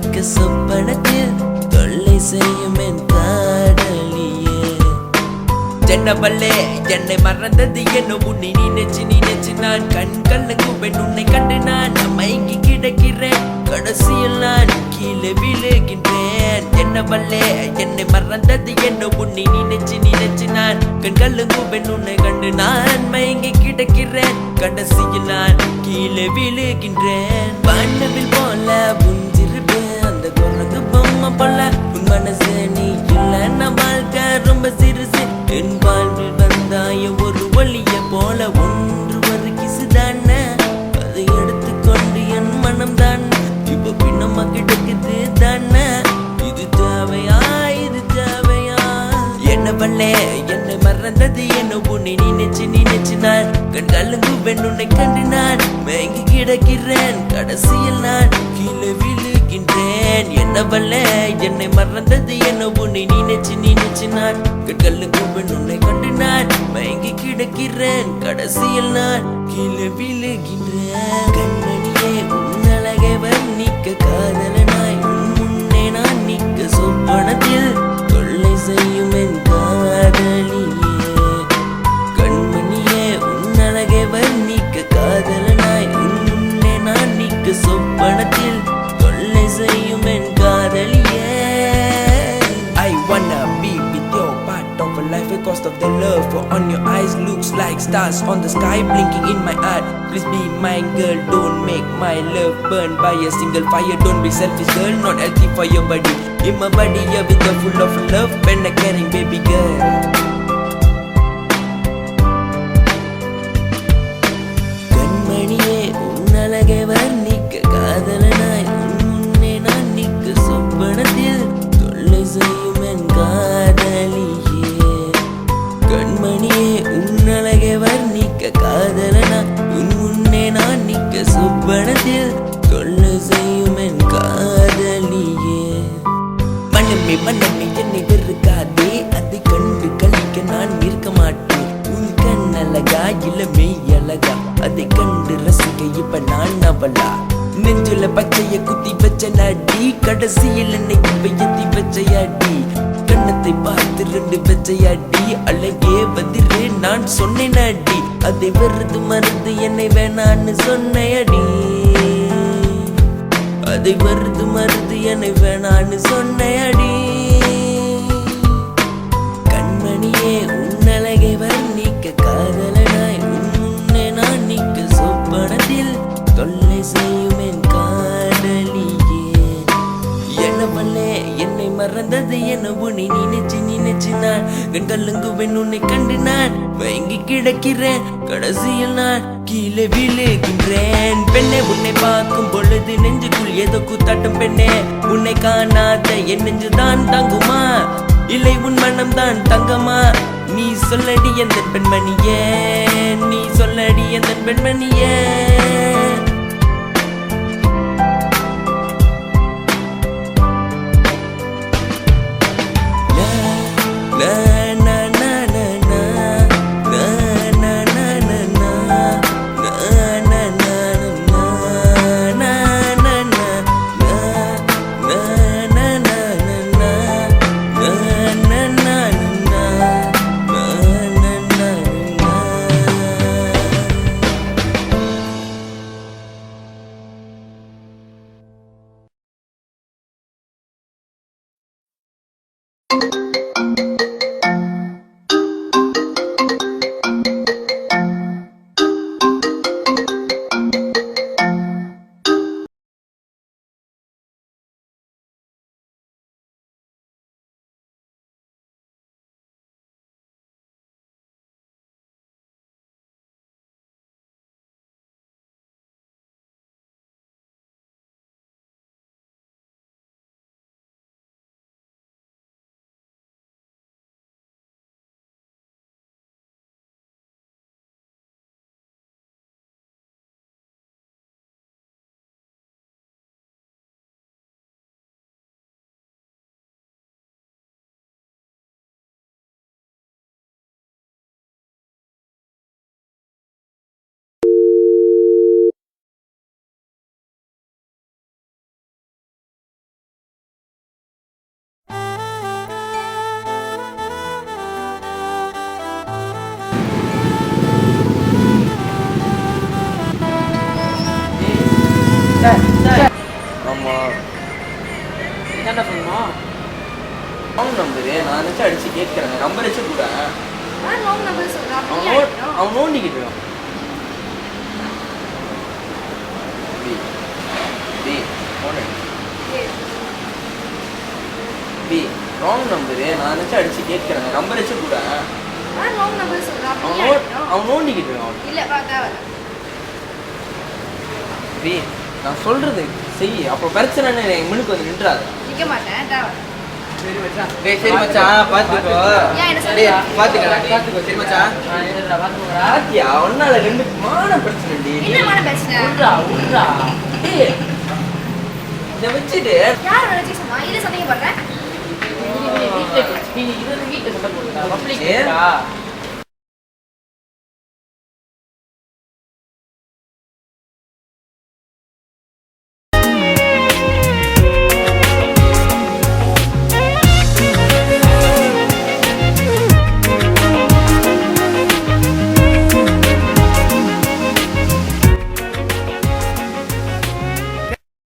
நிக்க சொப்பனத்தில் தொல்லை செய்யும் என் காதலியே. ஜன்னவல்லே என்னை மறந்தது என்ன உன்னை நினைச்சு நான் கண்கள்ல கூப்பேன் உன்னை கண்டு நான் மயங்கி கிடக்கிறேன் கடைசியில் நான் கீழே விழுகின்றேன். என்னவல்லே என்னை மறந்தது என்ன உன்னை நினைச்சு நான் கண்கள்ல கூப்பேன் உன்னை கண்டு நான் மயங்கி கிடக்கிறேன் கடைசியில் நான் கீழே விழுகின்றேன். வானவில் போல புஞ்சிருப்பேன் அந்த குரங்கு பொம்மை போல உன் மனசு நீ இல்ல நான் வாழ்க்கை ரொம்ப சிறுசு. என் வாழ்வில் வந்தாய ஒரு ஒளிய போல ஒன்று ஒரு கிசுதான அதை எடுத்துக்கொண்டு என் மனம் தான் இப்ப பின்னமா கிடக்குது தானே. இது தேவையா இது தேவையா? என்னவல்லே என்னை மறந்தது என்ன உன்னை நினைச்சு நான் கண்களுக்கு உன்னை கண்டு நான் மயங்கி கிடக்கிறேன் கடைசியில் நான் கீழே விழுகின்றேன். என்னவல்லே என்னை மறந்தது என்ன உன்னை நினைச்சு நான் கண்களுக்கு உன்னை கண்டு நான் மயங்கி கிடக்கிறேன் கடைசியில் நான் கீழே விழுகின்றேன். கண்மணியே உன் அழகை வர்ணிக்க காதலனாய் உன் முன்னே நான் நிற்க சொப்பனத்தில் தொல்லை செய்யும் என் காதலியே. கண்மணியே உன் அழகை வர்ணிக்க காதலனாய் உன் முன்னே நான் நிற்க சொப்பனத்தில் தொல்லை செய்யும் என் காதலியே. I wanna be with your part of a life because of the love. For on your eyes looks like stars on the sky blinking in my heart. Please be my girl, don't make my love burn by a single fire. Don't be selfish girl, not healthy for your body. In my body you're with the full of love and a caring baby girl. கண்மணியே உன் அழகை வர்ணிக்க காதலனாய் உன் முன்னே நான் நிற்க சொப்பனத்தில் தொல்லை செய்யும் என் காதலியே. கண்மணியே உன் அழகை வர்ணிக்க காதலனா உன் முன்னே நான் நிற்க சொப்பனத்தில் தொல்லை செய்யும் என் காதலியே. மனமே என்னை வெறுக்காதே அதை கண்டு கழிக்க நான் இருக்க மாட்டேன். உன் கண் அழகா இளமை அழகா அதை கண்டு ரசிக்க இப்ப நான் அவளா. நெஞ்சுல பச்சைய குத்தி வச்ச நாடி கடைசியில் என்னை வையத்தி வச்சையாடி. கண்ணத்தை பார்த்து ரெண்டு வச்சையாடி அழகே வதிரே நான் சொன்னேன் அடி. அதை வெறுத்து மறுத்து என்னை வேணான்னு சொன்னையடி. அதை வெறுத்து மறுத்து என்னை வேணான்னு சொன்னையடி. கண்மணியே உன் அழகை வர்ணிக்க காதலனாய் உன் முன்னே நான் நிற்க சொப்பனத்தில் தொல்லை செய்யும் என் காதலியே. என்னவல்லே என்னை மறந்தது என்ன உன்னை நினைச்சு நான் கண்கலங்கு உன்னை கண்டு நான் மயங்கி கிடக்கிறேன் கடைசியில் நான் கீழே விழுகின்றேன். பெண்ணே உன்னை பார்க்கும் பொழுது நெஞ்சுக்குள் ஏதோ கூத்தாட்டம் பெண்ணே. உன்னை காணாத என் நெஞ்சுதான் தாங்குமா இல்லை உன் மனம் தான் தங்கமா? நீ சொல்லடி அந்த பெண்மணியே நீ சொல்லடி அந்த பெண்மணியே. ஆமா என்ன சொல்லணும்? Wrong number. நான் நினச்சி அடிச்சு கேட்குறேன். நம்பர் வச்சு கூட ராங் நம்பர் சொல்றான். அவன் நோண்டிக்கிட்டு இருக்கான். Wrong number. நான் நினச்சி அடிச்சு கேட்குறேன். நம்பர் வச்சு கூட ராங் நம்பர் சொல்றான். அவன் நோண்டிக்கிட்டு இருக்கான். இல்ல பார்த்தா நான் சொல்றது செய். அப்போ பிரச்சனைன்னு என் முன்னுக்கு வந்து நின்றாது. நிக்க மாட்டேன். தேவை. சரி மச்சான். டேய் சரி மச்சான் பாத்துக்கோ. ஏன் என்ன டேய் சொல்ற? பாத்துக்கடா நீ. சரி மச்சான். என்னடா பாத்துக்கோடா. பாத்தியா ஒன்னால ரெண்டு மான பிரச்சனை டி. என்னமான பிரச்சனை? உட்றா. டேய் இத வச்சிட்டு யார் நினைச்சு சொன்னா? இது சந்தேகப்படுறேன். வீட்டுல சண்டை போடுறா. பப்ளிக் சரி.